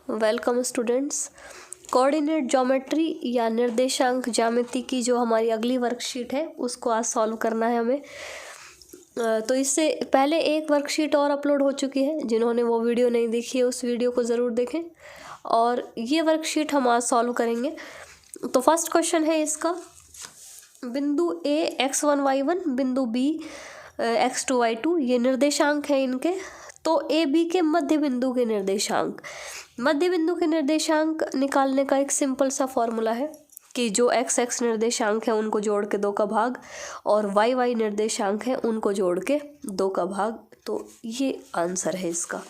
Welcome students. Coordinate geometry या निर्देशांक ज्यामिति की जो हमारी अगली वर्कशीट है उसको आज सॉल्व करना है हमें। तो इससे पहले एक वर्कशीट और अपलोड हो चुकी है, जिन्होंने वो वीडियो नहीं देखी है उस वीडियो को ज़रूर देखें। और ये वर्कशीट हम आज सॉल्व करेंगे। तो फर्स्ट क्वेश्चन है इसका, बिंदु A x1 y1, बिंदु B x2 y2, ये निर्देशांक है इनके। तो ए बी के मध्य बिंदु के निर्देशांक, मध्य बिंदु के निर्देशांक निकालने का एक सिंपल सा फॉर्मूला है कि जो एक्स एक्स निर्देशांक है उनको जोड़ के 2 का भाग और वाई वाई निर्देशांक है उनको जोड़ के 2 का भाग। तो ये आंसर है इसका।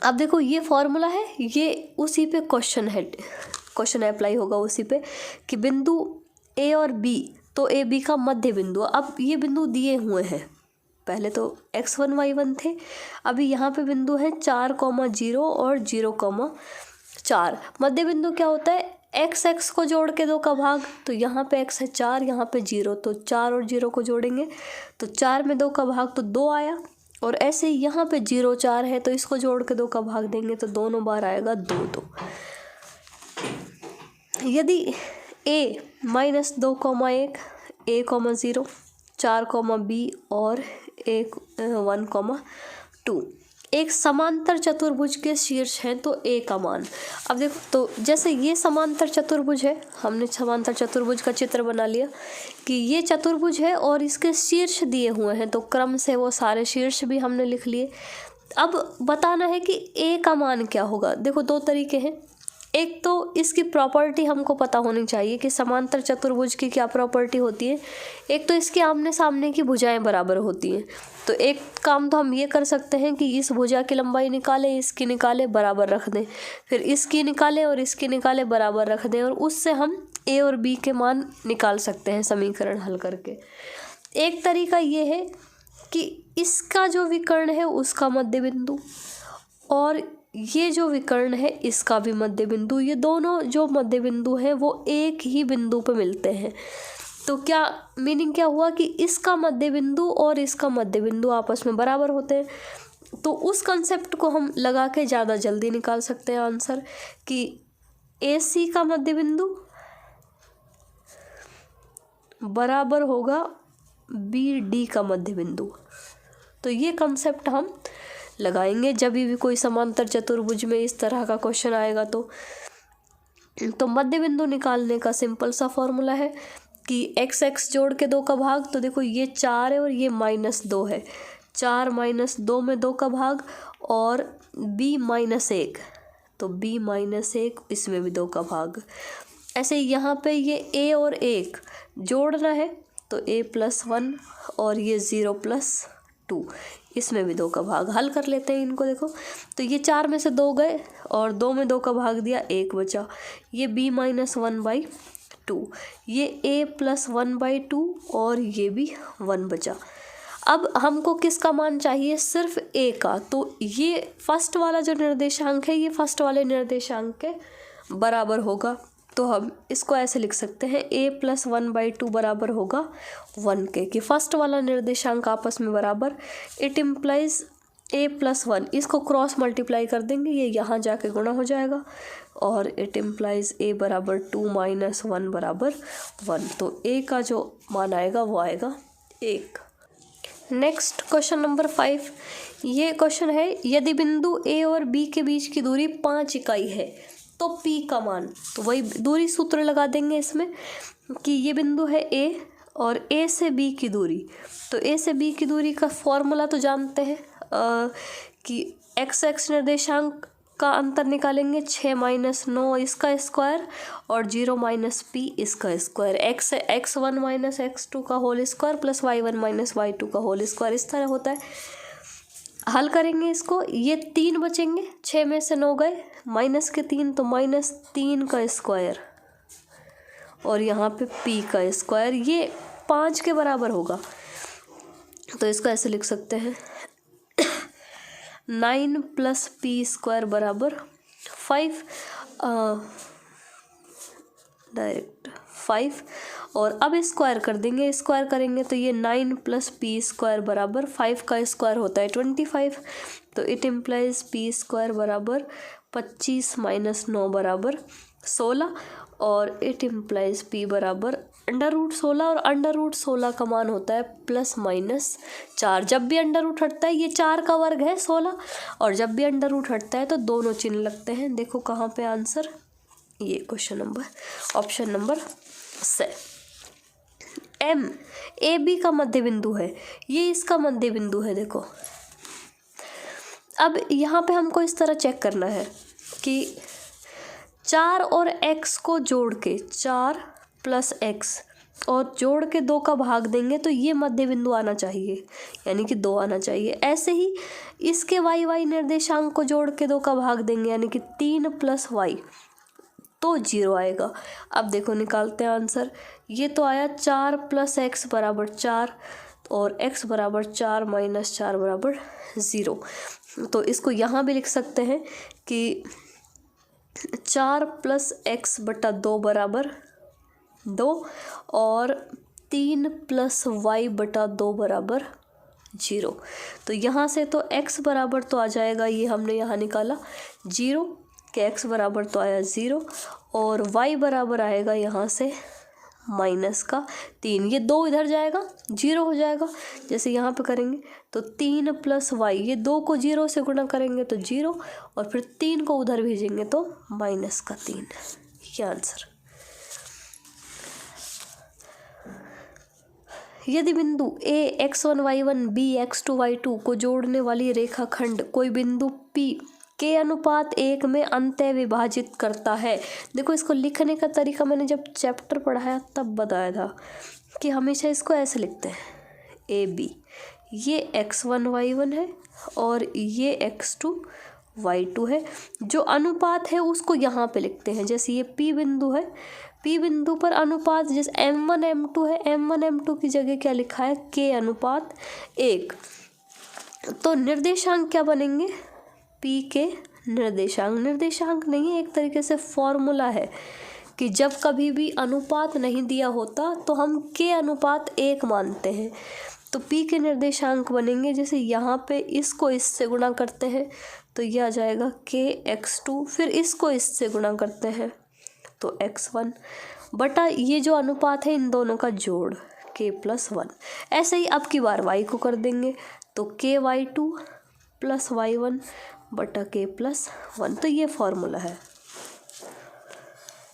अब देखो ये फॉर्मूला है, ये उसी पे क्वेश्चन है, क्वेश्चन अप्लाई होगा उसी पे कि बिंदु ए और बी, तो ए बी का मध्य बिंदु। अब ये बिंदु दिए हुए हैं, पहले तो x1 y1 थे, अभी यहाँ पे बिंदु है 4,0 और 0,4। मध्य बिंदु क्या होता है, x x को जोड़ के 2 का भाग, तो यहाँ पे x है 4, यहाँ पे 0, तो 4 और 0 को जोड़ेंगे तो 4 में 2 का भाग तो 2 आया। और ऐसे ही यहाँ पे 0 4 है तो इसको जोड़ के 2 का भाग देंगे तो दोनों बार आएगा 2 2। यदि a -2,1 a, 0, 4, b और 1,2 एक समांतर चतुर्भुज के शीर्ष हैं तो a का मान। अब देखो, तो जैसे ये समांतर चतुर्भुज है, हमने समांतर चतुर्भुज का चित्र बना लिया कि ये चतुर्भुज है और इसके शीर्ष दिए हुए हैं, तो क्रम से वो सारे शीर्ष भी हमने लिख लिए। अब बताना है कि a का मान क्या होगा। देखो 2 तरीके हैं, एक तो इसकी प्रॉपर्टी हमको पता होनी चाहिए कि समांतर चतुर्भुज की क्या प्रॉपर्टी होती है। एक तो इसके आमने सामने की भुजाएं बराबर होती हैं। तो एक काम तो हम ये कर सकते हैं कि इस भुजा की लंबाई निकालें, इसकी निकाले बराबर रख दें, फिर इसकी निकालें और इसकी निकाले बराबर रख दें, और उससे हम a और b के मान निकाल सकते हैं समीकरण हल करके। एक तरीका ये है कि इसका जो विकर्ण है उसका मध्य बिंदु और ये जो विकर्ण है इसका भी मध्य बिंदु, ये दोनों जो मध्य बिंदु हैं वो एक ही बिंदु पे मिलते हैं। तो क्या मीनिंग क्या हुआ कि इसका मध्य बिंदु और इसका मध्य बिंदु आपस में बराबर होते हैं। तो उस कंसेप्ट को हम लगा के ज़्यादा जल्दी निकाल सकते हैं आंसर कि AC का मध्य बिंदु बराबर होगा BD का मध्य बिंदु। तो ये कंसेप्ट हम लगाएंगे जब भी कोई समांतर चतुर्भुज में इस तरह का क्वेश्चन आएगा। तो मध्य बिंदु निकालने का सिंपल सा फॉर्मूला है कि x x जोड़ के 2 का भाग, तो देखो ये 4 है और ये -2 है, 4 - 2 में 2 का भाग, और b -1, तो b -1 इसमें भी 2 का भाग। ऐसे यहाँ पे ये a और 1 जोड़ना है तो a + 1 और ये 0 + 2, इसमें भी 2 का भाग। हल कर लेते हैं इनको। देखो तो ये 4 में से 2 गए और 2 में 2 का भाग दिया, 1 बचा। ये b - 1/2, ये a + 1/2 और ये भी 1 बचा। अब हमको किसका मान चाहिए, सिर्फ a का। तो ये फर्स्ट वाला जो निर्देशांक है ये फर्स्ट वाले निर्देशांक के बराबर होगा। तो हम इसको ऐसे लिख सकते हैं a + 1/2 बराबर होगा 1 के, कि फर्स्ट वाला निर्देशांक आपस में बराबर। इट इम्प्लाइज a + 1, इसको क्रॉस मल्टीप्लाई कर देंगे, ये यहाँ जाके गुणा हो जाएगा, और इट इम्प्लाइज a बराबर 2 - 1 बराबर 1। तो a का जो मान आएगा वो आएगा 1। नेक्स्ट क्वेश्चन नंबर 5, ये क्वेश्चन है, यदि बिंदु a और b के बीच की दूरी 5 इकाई है तो p का मान। तो वही दूरी सूत्र लगा देंगे इसमें कि ये बिंदु है a और a से b की दूरी। तो a से b की दूरी का फॉर्मूला तो जानते हैं कि x x निर्देशांक का अंतर निकालेंगे, 6 - 9 इसका स्क्वायर और 0 - p इसका स्क्वायर, x1 - x2 का whole square plus y1 - y2 का होल स्क्वायर, इस तरह होता है। हल करेंगे इसको, ये 3 बचेंगे, 6 में से 9 गए, -3 तो -3 का स्क्वायर और यहाँ पे p का स्क्वायर, ये 5 के बराबर होगा। तो इसका ऐसे लिख सकते हैं 9 + p² बराबर 5, डायरेक्ट 5, और अब स्क्वायर कर देंगे, स्क्वायर करेंगे तो ये 9 + p² बराबर 5 का स्क्वायर होता है 25। तो इट इम्प्लाइज पी स्क्वायर बराबर 25 माइनस 9 बराबर 16 और इट इम्प्लाइज पी बराबर √16 और √16 का मान होता है ±4। जब भी अंडर रूट हटता है, ये 4 का वर्ग है 16, और जब भी अंडर रूट हटता है तो दोनों चिन्ह लगते हैं। देखो कहाँ पे आंसर, ये क्वेश्चन नंबर ऑप्शन नंबर से। एम ए बी का मध्य बिंदु है, ये इसका मध्य बिंदु है। देखो अब यहाँ पे हमको इस तरह चेक करना है कि 4 और x को जोड़ के 4 + x और जोड़ के 2 का भाग देंगे तो ये मध्य बिंदु आना चाहिए, यानी कि 2 आना चाहिए। ऐसे ही इसके y निर्देशांक को जोड़ के 2 का भाग देंगे, यानी कि 3 + y, तो 0 आएगा। अब देखो निकालते हैं आंसर। ये तो आया 4 + x बराबर 4 और x बराबर 4 - 4 बराबर 0। तो इसको यहाँ भी लिख सकते हैं कि 4 + x बटा 2 बराबर 2 और 3 + y बटा 2 बराबर 0। तो यहाँ से तो x बराबर तो आ जाएगा, ये हमने यहाँ निकाला 0 के x बराबर तो आया 0 और y बराबर आएगा यहाँ से -3। ये 2 इधर जाएगा 0 हो जाएगा, जैसे यहाँ पे करेंगे तो 3 + y, ये 2 को 0 से गुणा करेंगे तो 0 और फिर 3 को उधर भेजेंगे तो -3। ये आंसर। यदि बिंदु A x1 y1 B x2 y2 को जोड़ने वाली रेखाखंड कोई बिंदु P के अनुपात 1 में अंतः विभाजित करता है। देखो इसको लिखने का तरीका मैंने जब चैप्टर पढ़ाया तब बताया था कि हमेशा इसको ऐसे लिखते हैं AB, ये x1 y1 है और ये x2 y2 है। जो अनुपात है उसको यहाँ पे लिखते हैं, जैसे ये P बिंदु है, P बिंदु पर अनुपात जैसे m1 m2 है, m1 m2 की जगह क्या लिखा है K अनुपात 1। तो निर्देशांक क्या बनेंगे, P के निर्देशांक, निर्देशांक नहीं है, एक तरीके से फॉर्मूला है कि जब कभी भी अनुपात नहीं दिया होता तो हम K अनुपात 1 मानते हैं। तो P के निर्देशांक बनेंगे, जैसे यहाँ पे इसको इससे गुणा करते हैं तो यह आ जाएगा KX2, फिर इसको इससे गुणा करते हैं तो x1 बटा ये जो अनुपात है इन दोनों का जोड़ K+1। ऐसे ही अब की बार y को कर देंगे तो KY2 + y1 बटा K+1। तो ये फॉर्मूला है।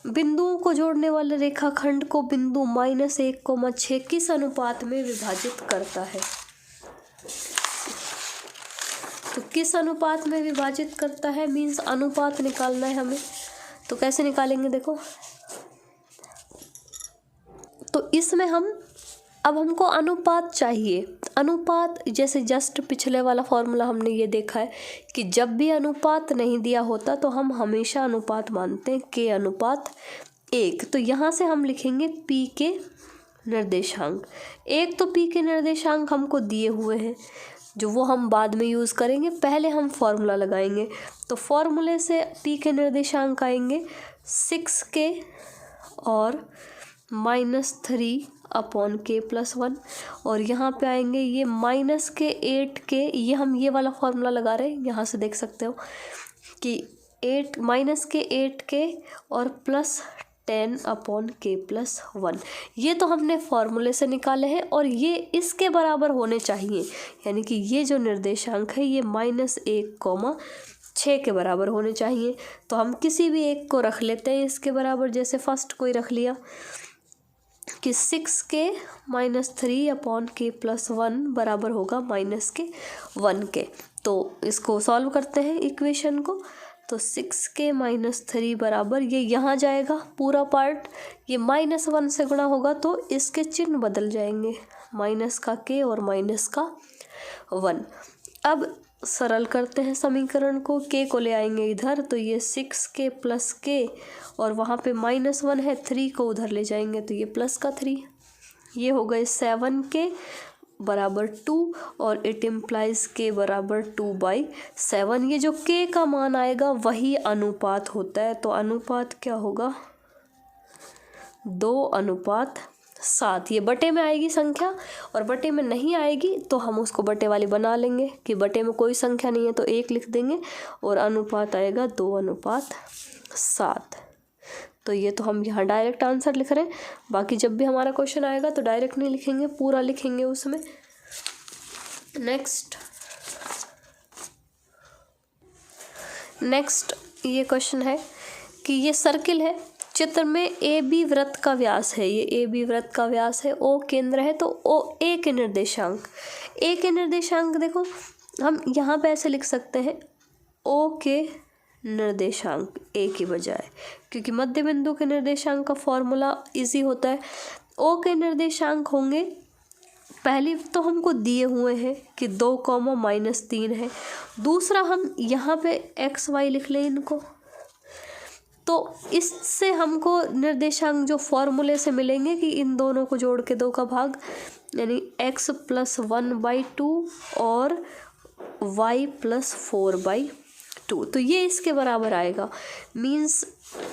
बिंदुओं को जोड़ने वाले रेखाखंड को बिंदु -1,6 किस अनुपात में विभाजित करता है। तो किस अनुपात में विभाजित करता है मीन्स अनुपात निकालना है हमें। तो कैसे निकालेंगे, देखो तो इसमें अब हमको अनुपात चाहिए। अनुपात जैसे जस्ट पिछले वाला फॉर्मूला हमने ये देखा है कि जब भी अनुपात नहीं दिया होता तो हम हमेशा अनुपात मानते हैं K अनुपात 1। तो यहाँ से हम लिखेंगे P के निर्देशांक। एक तो P के निर्देशांक हमको दिए हुए हैं जो वो हम बाद में यूज़ करेंगे, पहले हम फॉर्मूला लगाएंगे। तो फॉर्मूले से P के निर्देशांक आएंगे 6K और -3/K+1 और यहाँ पे आएंगे ये -8K। ये वाला फॉर्मूला लगा रहे हैं, यहाँ से देख सकते हो कि -8K और +10/K+1। ये तो हमने फॉर्मूले से निकाले हैं और ये इसके बराबर होने चाहिए, यानी कि ये जो निर्देशांक है ये -1,6 के बराबर होने चाहिए। तो हम किसी भी एक को रख लेते हैं इसके बराबर, जैसे फर्स्ट कोई रख लिया कि 6K - 3/K+1 बराबर होगा -1K। तो इसको सॉल्व करते हैं इक्वेशन को। तो 6K - 3 बराबर ये यहाँ जाएगा पूरा पार्ट, ये -1 से गुणा होगा तो इसके चिन्ह बदल जाएंगे, माइनस का K और -1। अब सरल करते हैं समीकरण को, K को ले आएंगे इधर तो ये 6K + K और वहाँ पे -1 है, 3 को उधर ले जाएंगे तो ये +3। ये हो गए 7K बराबर 2 और इट इम्प्लाइज K बराबर 2/7। ये जो K का मान आएगा वही अनुपात होता है। तो अनुपात क्या होगा 2:7। 7। ये बटे में आएगी संख्या, और बटे में नहीं आएगी तो हम उसको बटे वाली बना लेंगे कि बटे में कोई संख्या नहीं है तो 1 लिख देंगे, और अनुपात आएगा 2:7। तो ये तो हम यहाँ डायरेक्ट आंसर लिख रहे हैं। बाकी जब भी हमारा क्वेश्चन आएगा तो डायरेक्ट नहीं लिखेंगे, पूरा लिखेंगे उसमें। नेक्स्ट ये क्वेश्चन है कि ये सर्किल है, चित्र में ए बी वृत्त का व्यास है, ये ए बी वृत्त का व्यास है, ओ केंद्र है, तो ओ ए के निर्देशांक, ए के निर्देशांक देखो हम यहाँ पे ऐसे लिख सकते हैं ओ के निर्देशांक ए की बजाय, क्योंकि मध्य बिंदु के निर्देशांक का फॉर्मूला इजी होता है। ओ के निर्देशांक होंगे, पहली तो हमको दिए हुए हैं कि 2, -3 है। दूसरा हम यहाँ पे एक्स वाई लिख लें इनको, तो इससे हमको निर्देशांक जो फॉर्मूले से मिलेंगे कि इन दोनों को जोड़ के 2 का भाग, यानी x + 1/2 और y + 4/2, तो ये इसके बराबर आएगा। मीन्स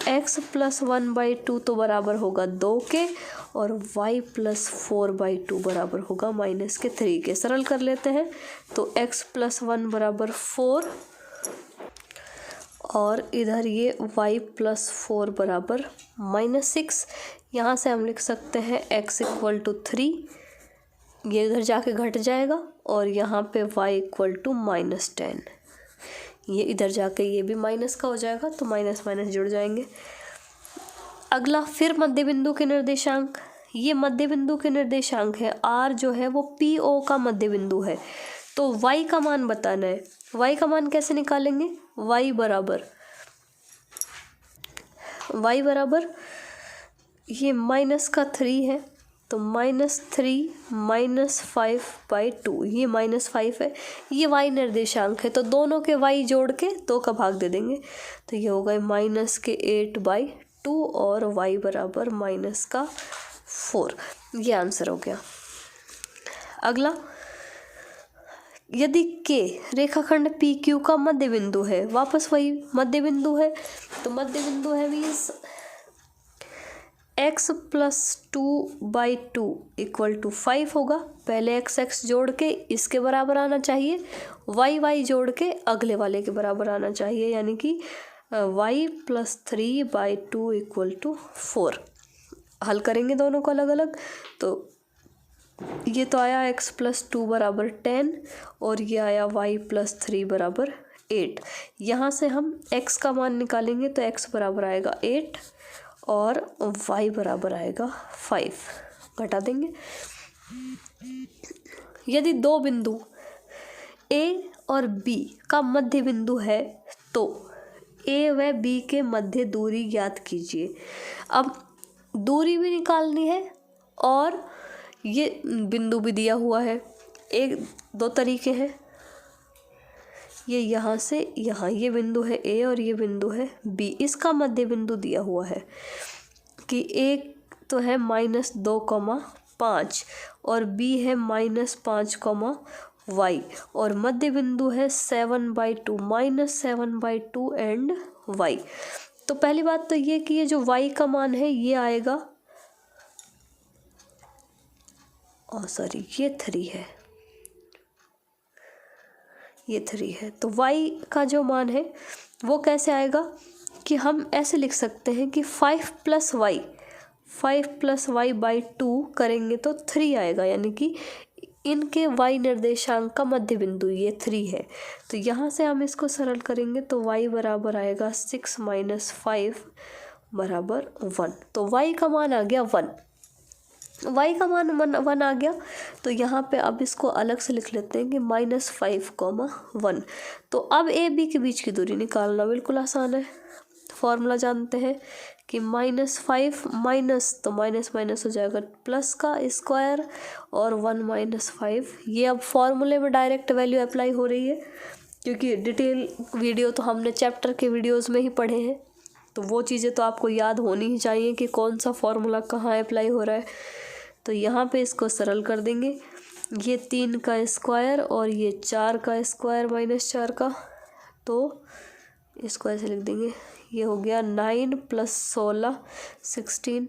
x + 1/2 तो बराबर होगा 2 के, और y + 4/2 बराबर होगा -3 के। सरल कर लेते हैं तो x + 1 = 4, और इधर ये y + 4 = -6। यहाँ से हम लिख सकते हैं x = 3, ये इधर जाके घट जाएगा, और यहाँ पे y = -10, ये इधर जाके ये भी माइनस का हो जाएगा, तो माइनस माइनस जुड़ जाएंगे। अगला फिर मध्य बिंदु के निर्देशांक, ये मध्य बिंदु के निर्देशांक है, r जो है वो PO का मध्य बिंदु है, तो y का मान बताना है। y का मान कैसे निकालेंगे, y बराबर ये -3 है, तो -3 - 5/2, ये -5 है, ये y निर्देशांक है, तो दोनों के y जोड़ के 2 का भाग दे देंगे, तो ये होगा -8/2, और y बराबर -4। ये आंसर हो गया। अगला, यदि K रेखाखंड PQ का मध्य बिंदु है, वापस वही मध्य बिंदु है, तो मध्य बिंदु है मीन्स x + 2/2 = 5 होगा। पहले x जोड़ के इसके बराबर आना चाहिए, y जोड़ के अगले वाले के बराबर आना चाहिए, यानी कि y + 3/2 = 4। हल करेंगे दोनों को अलग अलग, तो ये तो आया x + 2 = 10, और ये आया y + 3 = 8। यहाँ से हम x का मान निकालेंगे तो x बराबर आएगा 8, और y बराबर आएगा 5, घटा देंगे। यदि दो बिंदु A और B का मध्य बिंदु है, तो A व B के मध्य दूरी ज्ञात कीजिए। अब दूरी भी निकालनी है, और ये बिंदु भी दिया हुआ है। दो तरीके हैं, ये यहाँ से यहाँ, ये बिंदु है A और ये बिंदु है B। इसका मध्य बिंदु दिया हुआ है कि एक तो है -2,5 और B है -5,y, और मध्य बिंदु है 7/2, -7/2 एंड y। तो पहली बात तो ये कि ये जो y का मान है ये आएगा, ये 3 है, ये 3 है, तो y का जो मान है वो कैसे आएगा कि हम ऐसे लिख सकते हैं कि 5 + y/2 करेंगे तो 3 आएगा, यानी कि इनके y निर्देशांक का मध्य बिंदु ये 3 है। तो यहाँ से हम इसको सरल करेंगे तो y बराबर आएगा 6 - 5 = 1। तो y का मान आ गया 1, y का मान 1 आ गया। तो यहाँ पे अब इसको अलग से लिख लेते हैं कि -5,1। तो अब a b के बीच की दूरी निकालना बिल्कुल आसान है, फॉर्मूला जानते हैं कि -5 माइनस, तो माइनस माइनस हो जाएगा प्लस का स्क्वायर, और 1 - 5। ये अब फॉर्मूले में डायरेक्ट वैल्यू अप्लाई हो रही है, क्योंकि डिटेल वीडियो तो हमने चैप्टर के वीडियोस में ही पढ़े हैं, तो वो चीज़ें तो आपको याद होनी ही चाहिए कि कौन सा फॉर्मूला कहाँ अप्लाई हो रहा है। तो यहाँ पे इसको सरल कर देंगे, ये 3 का स्क्वायर और ये 4 का स्क्वायर -4 का, तो इसको ऐसे लिख देंगे, ये हो गया 9 + 16 16,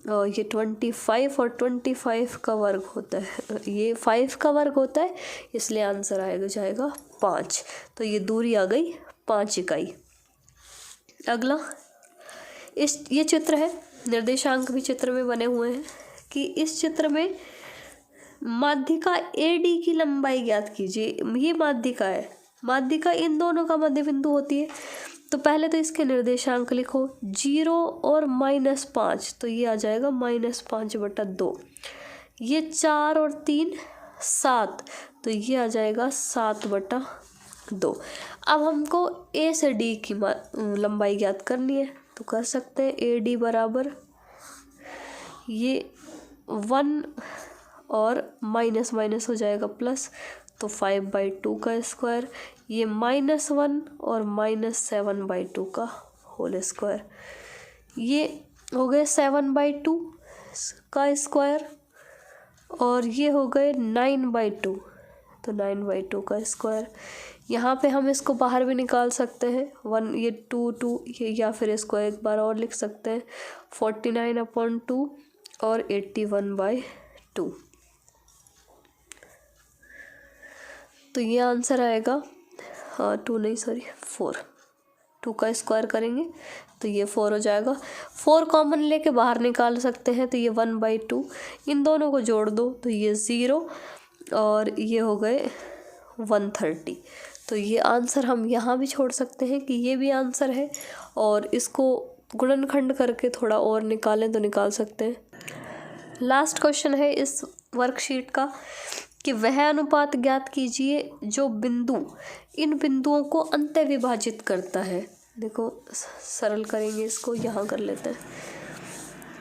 और ये 25 और 25 का वर्ग होता है, ये 5 का वर्ग होता है, इसलिए आंसर आएगा जाएगा 5। तो ये दूरी आ गई 5 इकाई। अगला ये चित्र है, निर्देशांक भी चित्र में बने हुए हैं कि इस चित्र में माध्यिका AD की लंबाई ज्ञात कीजिए। ये माध्यिका है, माध्यिका इन दोनों का मध्य बिंदु होती है। तो पहले तो इसके निर्देशांक लिखो, 0 और -5, तो ये आ जाएगा -5/2। ये 4 और 3 7, तो ये आ जाएगा 7/2। अब हमको A से D की लंबाई ज्ञात करनी है, तो कर सकते हैं AD बराबर ये 1 और माइनस माइनस हो जाएगा प्लस, तो 5/2 का स्क्वायर, ये -1 और -7/2 का होल स्क्वायर, ये हो गए 7/2 का स्क्वायर, और ये हो गए 9/2, तो 9/2 का स्क्वायर। यहाँ पे हम इसको बाहर भी निकाल सकते हैं, 1 ये 2 ये, या फिर इसको एक बार और लिख सकते हैं 49/2 और 81/2। तो ये आंसर आएगा 4 का स्क्वायर करेंगे तो ये 4 हो जाएगा। 4 कॉमन लेके बाहर निकाल सकते हैं, तो ये 1/2, इन दोनों को जोड़ दो तो ये 0 और ये हो गए 130। तो ये आंसर हम यहाँ भी छोड़ सकते हैं कि ये भी आंसर है, और इसको गुणनखंड करके थोड़ा और निकालें तो निकाल सकते हैं। लास्ट क्वेश्चन है इस वर्कशीट का कि वह अनुपात ज्ञात कीजिए जो बिंदु इन बिंदुओं को अंत्य विभाजित करता है। देखो सरल करेंगे इसको, यहाँ कर लेते हैं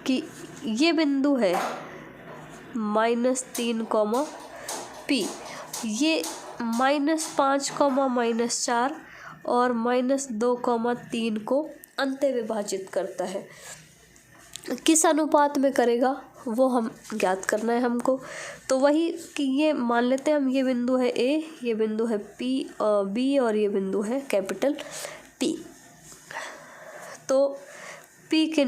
कि ये बिंदु है -3, P, ये -5, -4 और -2, 3 को अंत्य विभाजित करता है। किस अनुपात में करेगा वो हम ज्ञात करना है हमको। तो वही कि ये मान लेते हैं हम, ये बिंदु है A, ये बिंदु है B और ये बिंदु है कैपिटल P। तो P के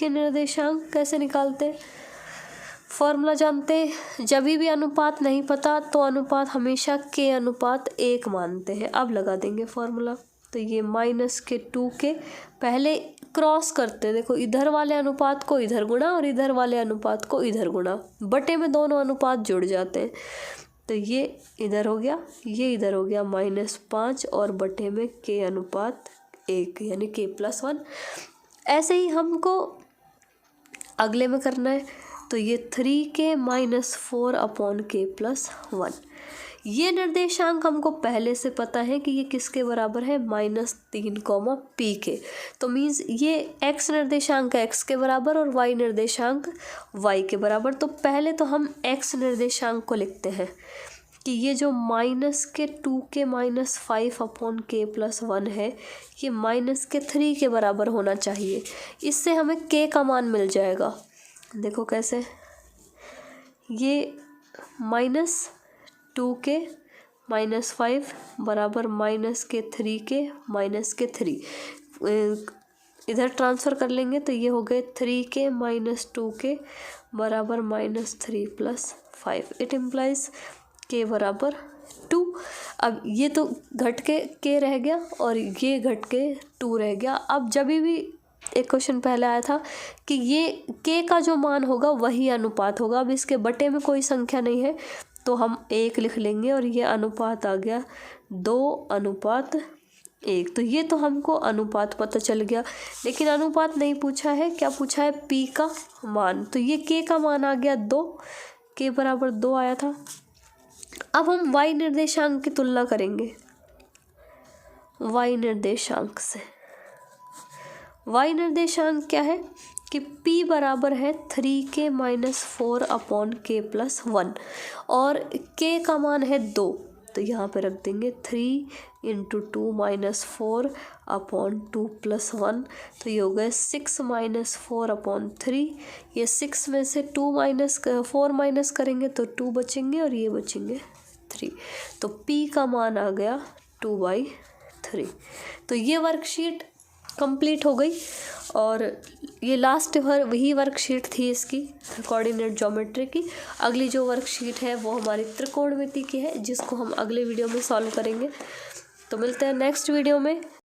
निर्देशांक कैसे निकालते हैं? फॉर्मूला जानते हैं, जब भी अनुपात नहीं पता तो अनुपात हमेशा K/1 मानते हैं। अब लगा देंगे फॉर्मूला, तो ये -2 के पहले क्रॉस करते, देखो इधर वाले अनुपात को इधर गुणा और इधर वाले अनुपात को इधर गुणा, बटे में दोनों अनुपात जुड़ जाते हैं। तो ये इधर हो गया, ये इधर हो गया -5 और बटे में K/1 यानी K+1। ऐसे ही हमको अगले में करना है, तो ये 3K - 4/K+1। ये निर्देशांक हमको पहले से पता है कि ये किसके बराबर है, -3, P के। तो मीन्स ये x निर्देशांक x के बराबर और y निर्देशांक y के बराबर। तो पहले तो हम x निर्देशांक को लिखते हैं कि ये जो -2K - 5/K+1 है, ये -3 के बराबर होना चाहिए। इससे हमें K का मान मिल जाएगा। देखो कैसे, ये -2K - 5 बराबर -3K - 3, इधर ट्रांसफ़र कर लेंगे तो ये हो गए 3K - 2K बराबर -3 + 5। इट इम्प्लाइज K बराबर 2। अब ये तो घट के K रह गया और ये घट के 2 रह गया। अब जब भी एक क्वेश्चन पहले आया था कि ये K का जो मान होगा वही अनुपात होगा। अब इसके बटे में कोई संख्या नहीं है तो हम 1 लिख लेंगे और ये अनुपात आ गया 2:1। तो ये तो हमको अनुपात पता चल गया, लेकिन अनुपात नहीं पूछा है, क्या पूछा है, P का मान। तो ये K का मान आ गया 2, K बराबर 2 आया था। अब हम y निर्देशांक की तुलना करेंगे y निर्देशांक से। y निर्देशांक क्या है कि P बराबर है 3K - 4/K+1 और K का मान है 2, तो यहाँ पे रख देंगे 3 × 2 - 4/2 + 1, तो ये हो गए 6 - 4/3। ये 6 में से 4 माइनस करेंगे तो 2 बचेंगे और ये बचेंगे 3। तो P का मान आ गया 2/3। तो ये वर्कशीट कंप्लीट हो गई। और ये लास्ट वही वर्कशीट थी इसकी कोऑर्डिनेट ज्योमेट्री की। अगली जो वर्कशीट है वो हमारी त्रिकोणमिति की है, जिसको हम अगले वीडियो में सॉल्व करेंगे। तो मिलते हैं नेक्स्ट वीडियो में।